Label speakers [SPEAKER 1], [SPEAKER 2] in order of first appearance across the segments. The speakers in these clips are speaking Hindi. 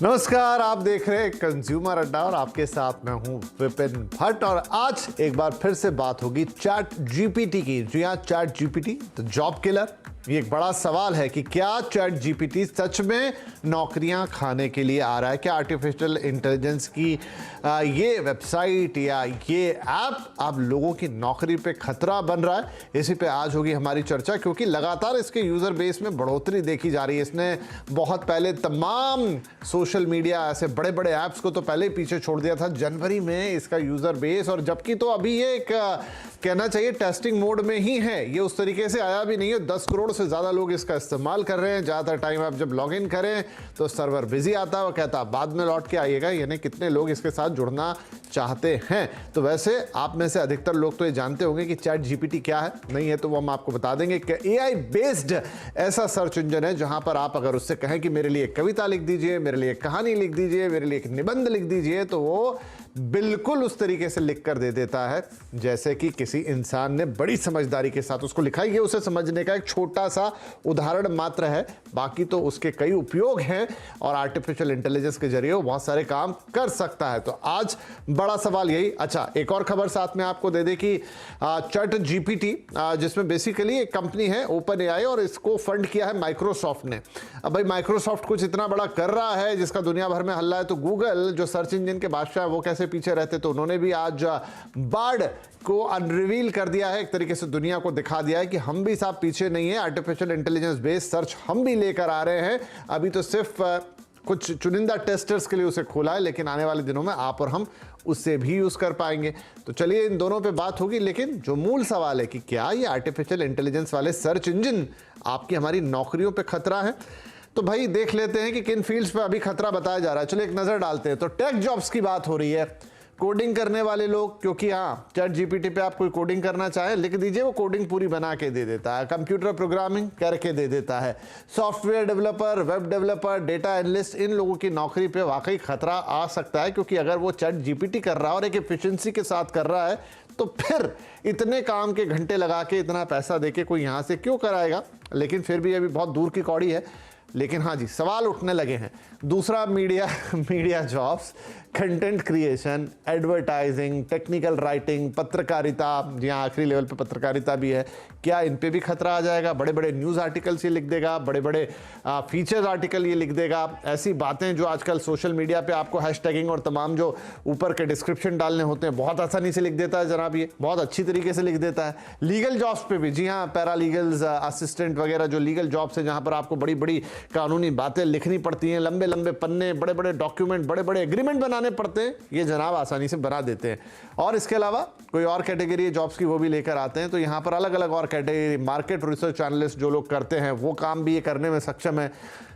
[SPEAKER 1] नमस्कार, आप देख रहे हैं कंज्यूमर अड्डा और आपके साथ मैं हूं विपिन भट्ट। और आज एक बार फिर से बात होगी चैट जीपीटी की। जी हाँ, chat GPT the job killer. ये एक बड़ा सवाल है कि क्या चैट जीपीटी सच में नौकरियां खाने के लिए आ रहा है? क्या आर्टिफिशियल इंटेलिजेंस की ये वेबसाइट या ये ऐप अब लोगों की नौकरी पे खतरा बन रहा है? इसी पे आज होगी हमारी चर्चा, क्योंकि लगातार इसके यूजर बेस में बढ़ोतरी देखी जा रही है। इसने बहुत पहले तमाम सोशल मीडिया ऐसे बड़े बड़े ऐप्स को तो पहले ही पीछे छोड़ दिया था जनवरी में इसका यूजर बेस, और जबकि तो अभी ये एक कहना चाहिए टेस्टिंग मोड में ही है। ये उस तरीके से आया भी नहीं है। 10 करोड़ से ज़्यादा लोग इसका इस्तेमाल कर रहे हैं। ज़्यादातर टाइम आप जब लॉग इन करें तो सर्वर बिजी आता है, वो कहता है बाद में लौट के आइएगा। यानी कितने लोग इसके साथ जुड़ना चाहते हैं। तो वैसे आप में से अधिकतर लोग तो ये जानते होंगे कि चैट जीपीटी क्या है। नहीं है तो वो हम आपको बता देंगे कि एआई बेस्ड ऐसा सर्च इंजन है जहां पर आप अगर उससे कहें कि मेरे लिए एक कविता लिख दीजिए, मेरे लिए एक कहानी लिख दीजिए, मेरे लिए एक निबंध लिख दीजिए, तो वो बिल्कुल उस तरीके से लिख कर दे देता है जैसे कि किसी इंसान ने बड़ी समझदारी के साथ उसको लिखा है। ये उसे समझने का एक छोटा सा उदाहरण मात्र है, बाकी तो उसके कई उपयोग हैं और आर्टिफिशियल इंटेलिजेंस के जरिए वो बहुत सारे काम कर सकता है। तो आज बड़ा सवाल यही। अच्छा, एक और खबर साथ में आपको दे दे कि चैट जीपीटी जिसमें बेसिकली एक कंपनी है ओपन एआई और इसको फंड किया है माइक्रोसॉफ्ट ने। अब भाई माइक्रोसॉफ्ट कुछ इतना बड़ा कर रहा है जिसका दुनिया भर में हल्ला है, तो गूगल जो सर्च इंजन के बादशाह है वो कैसे पीछे रहते? तो उन्होंने भी आज बार्ड को अनरिवील कर दिया है, एक तरीके से दुनिया को दिखा दिया है कि हम भी साहब पीछे नहीं है। आर्टिफिशियल इंटेलिजेंस बेस्ड सर्च हम भी लेकर आ रहे हैं। अभी तो सिर्फ कुछ चुनिंदा टेस्टर्स के लिए उसे खोला है, लेकिन आने वाले दिनों में आप और हम उससे भी यूज कर पाएंगे। तो चलिए इन दोनों पे बात होगी, लेकिन जो मूल सवाल है कि क्या ये आर्टिफिशियल इंटेलिजेंस वाले सर्च इंजन आपकी हमारी नौकरियों पे खतरा है? तो भाई देख लेते हैं कि किन फील्ड्स पे अभी खतरा बताया जा रहा है। चलिए एक नजर डालते हैं। तो टेक जॉब्स की बात हो रही है। कोडिंग करने वाले लोग, क्योंकि हाँ चैट जीपीटी पे आप कोई कोडिंग करना चाहे लिख दीजिए, वो कोडिंग पूरी बना के दे देता है। कंप्यूटर प्रोग्रामिंग करके दे देता है। Software developer, web developer, data analyst, इन लोगों की नौकरी पे वाकई खतरा आ सकता है, क्योंकि अगर वो चैट जीपीटी कर रहा है और एक एफिशिएंसी के साथ कर रहा है तो फिर इतने काम के घंटे लगा के इतना पैसा देके कोई यहाँ से क्यों कराएगा? लेकिन फिर भी अभी बहुत दूर की कौड़ी है। लेकिन हाँ जी, सवाल उठने लगे हैं। दूसरा, media jobs, content creation, advertising, technical writing, पत्रकारिता, जहाँ आखिरी लेवल पे पत्रकारिता भी है, क्या इन पे भी खतरा आ जाएगा? बड़े बड़े न्यूज़ आर्टिकल्स ये लिख देगा, बड़े बड़े फीचर्स आर्टिकल ये लिख देगा, ऐसी बातें जो आजकल सोशल मीडिया पे आपको हैशटैगिंग और तमाम जो ऊपर के डिस्क्रिप्शन डालने होते हैं बहुत आसानी से लिख देता है जनाब। ये बहुत अच्छी तरीके से लिख देता है। लीगल जॉब्स पे भी, जी हाँ, पैरालीगल्स, असिस्टेंट वगैरह जो लीगल जॉब्स है जहाँ पर आपको बड़ी बड़ी कानूनी बातें लिखनी पड़ती हैं, लंबे लंबे पन्ने, बड़े बड़े डॉक्यूमेंट, बड़े बड़े एग्रीमेंट बनाने पड़ते हैं, ये जनाब आसानी से बना देते हैं। और इसके अलावा कोई और कैटेगरी है जॉब्स की, वो भी लेकर आते हैं। तो यहाँ पर अलग अलग और कैटेगरी, मार्केट रिसर्च एनालिस्ट जो लोग करते हैं वो काम भी ये करने में सक्षम है।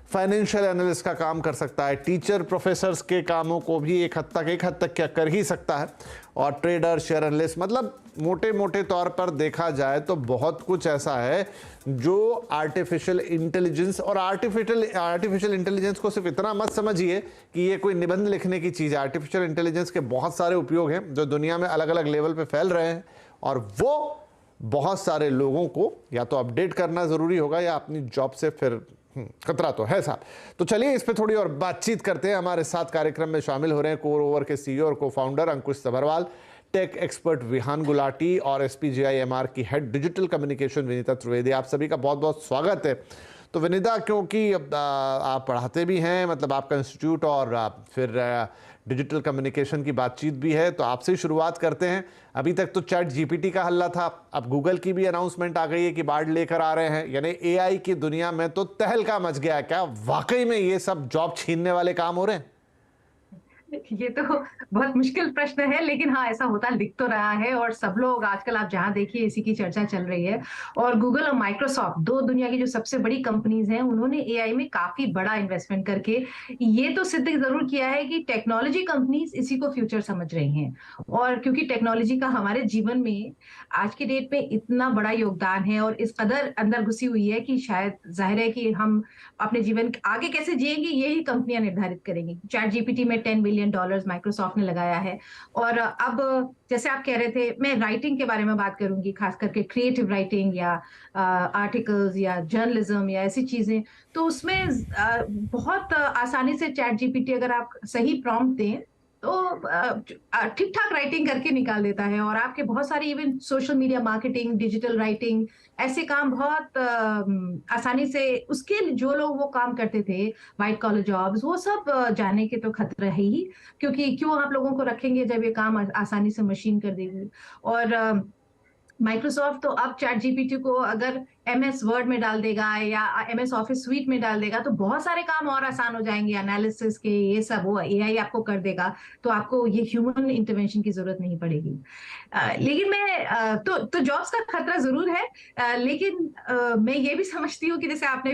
[SPEAKER 1] फाइनेंशियल एनालिस्ट का काम कर सकता है। टीचर प्रोफेसर्स के कामों को भी एक हद तक क्या कर ही सकता है। और ट्रेडर, शेयर एनालिस्ट, मतलब मोटे मोटे तौर पर देखा जाए तो बहुत कुछ ऐसा है जो आर्टिफिशियल इंटेलिजेंस, और आर्टिफिशियल इंटेलिजेंस को सिर्फ इतना मत समझिए कि ये कोई निबंध लिखने की चीज़ है। आर्टिफिशियल इंटेलिजेंस के बहुत सारे उपयोग हैं जो दुनिया में अलग अलग लेवल पे फैल रहे हैं, और वो बहुत सारे लोगों को या तो अपडेट करना ज़रूरी होगा या अपनी जॉब से फिर खतरा तो है साहब। तो चलिए इस पे थोड़ी और बातचीत करते हैं। हमारे साथ कार्यक्रम में शामिल हो रहे हैं कोर ओवर के सीईओ और को फाउंडर अंकुश सभरवाल, टेक एक्सपर्ट विहान गुलाटी और एसपीजीआईएमआर की head digital communication Vinita Trivedi. आप सभी का बहुत बहुत स्वागत है। तो विनीता, क्योंकि आप पढ़ाते भी हैं, मतलब आपका इंस्टीट्यूट, और फिर डिजिटल कम्युनिकेशन की बातचीत भी है, तो आपसे ही शुरुआत करते हैं। अभी तक तो चैट जीपीटी का हल्ला था, अब गूगल की भी अनाउंसमेंट आ गई है कि बार्ड लेकर आ रहे हैं, यानी एआई की दुनिया में तो तहलका मच गया है। क्या वाकई में ये सब जॉब छीनने वाले काम हो रहे हैं?
[SPEAKER 2] ये तो बहुत मुश्किल प्रश्न है, लेकिन हाँ, ऐसा होता दिख तो रहा है और सब लोग आजकल आप जहाँ देखिए इसी की चर्चा चल रही है। और गूगल और माइक्रोसॉफ्ट, दो दुनिया की जो सबसे बड़ी कंपनीज हैं, उन्होंने एआई में काफी बड़ा इन्वेस्टमेंट करके ये तो सिद्ध जरूर किया है कि टेक्नोलॉजी कंपनीज इसी को फ्यूचर समझ रही हैं। और क्योंकि टेक्नोलॉजी का हमारे जीवन में आज के डेट में इतना बड़ा योगदान है और इस कदर अंदर घुसी हुई है कि शायद जाहिर है कि हम अपने जीवन आगे कैसे जिएंगे यही कंपनियां निर्धारित करेंगी। चैट जीपीटी में 10 बिलियन मिलियन डॉलर्स माइक्रोसॉफ्ट ने लगाया है। और अब जैसे आप कह रहे थे, मैं राइटिंग के बारे में बात करूंगी, खास करके क्रिएटिव राइटिंग या आर्टिकल्स या जर्नलिज्म या ऐसी चीजें। तो उसमें बहुत आसानी से चैट जीपीटी, अगर आप सही प्रॉम्प्ट दें तो ठीक ठाक राइटिंग करके निकाल देता है। और आपके बहुत सारे even social media marketing, digital writing, ऐसे काम बहुत आसानी से, उसके जो लोग वो काम करते थे, व्हाइट कॉलर जॉब्स, वो सब जाने के तो खतरा है ही। क्योंकि क्यों आप लोगों को रखेंगे जब ये काम आसानी से मशीन कर देगी। और माइक्रोसॉफ्ट तो अब चैट जीपीटी को अगर एमएस वर्ड में डाल देगा या एमएस ऑफिस स्वीट में डाल देगा तो बहुत सारे काम और आसान हो जाएंगे, एनालिसिस के, ये सब वो एआई आपको कर देगा। तो आपको ये ह्यूमन इंटरवेंशन की जरूरत नहीं पड़ेगी। लेकिन मैं तो जॉब्स का खतरा जरूर है। लेकिन मैं ये भी समझती हूँ कि जैसे आपने भी